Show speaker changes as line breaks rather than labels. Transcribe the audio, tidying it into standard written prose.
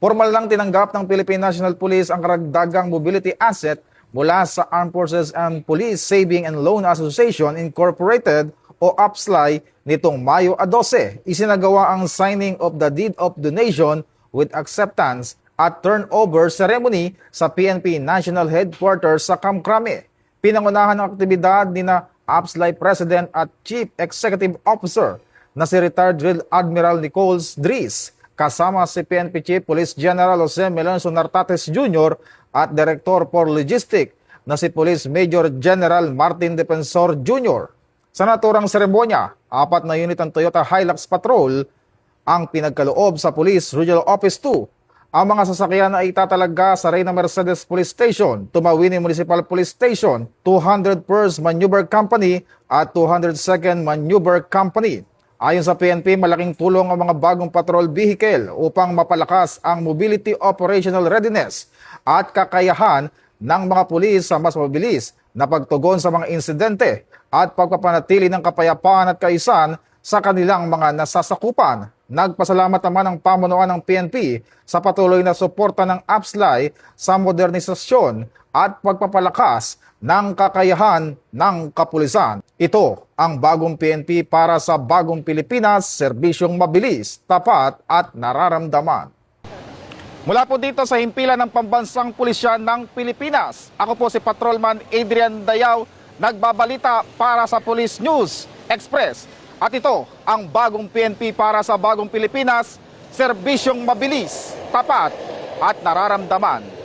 Formal lang tinanggap ng Philippine National Police ang karagdagang mobility asset mula sa Armed Forces and Police Saving and Loan Association Incorporated o APSLI nitong Mayo 12. Isinagawa ang signing of the deed of donation with acceptance at turnover ceremony sa PNP National Headquarters sa Kamkrame. Pinangunahan ng aktibidad ni na APSLI President at Chief Executive Officer na si Retired Drill Admiral Nichols Dries, kasama si PNP Chief Police General Jose Melencio Nartates Jr. at Director for Logistics na si Police Major General Martin Defensor Jr. Sa naturang seremonya, 4 na unit ng Toyota Hilux Patrol ang pinagkaloob sa Police Regional Office 2. Ang mga sasakyan ay itatalaga sa Reyna Mercedes Police Station, Tumawini Municipal Police Station, 201st Maneuver Company at 202nd Maneuver Company. Ayon sa PNP, malaking tulong ang mga bagong patrol vehicle upang mapalakas ang mobility operational readiness at kakayahan ng mga pulis sa mas mabilis na pagtugon sa mga insidente at pagpapanatili ng kapayapaan at kaayusan sa kanilang mga nasasakupan. Nagpasalamat naman ang pamunuan ng PNP sa patuloy na suporta ng APSLI sa modernisasyon at pagpapalakas ng kakayahan ng kapulisan. Ito ang bagong PNP para sa bagong Pilipinas, serbisyong mabilis, tapat at nararamdaman. Mula po dito sa himpilan ng Pambansang Pulisya ng Pilipinas, ako po si Patrolman Adrian Dayaw, nagbabalita para sa Police News Express. At ito ang bagong PNP para sa bagong Pilipinas, serbisyong mabilis, tapat at nararamdaman.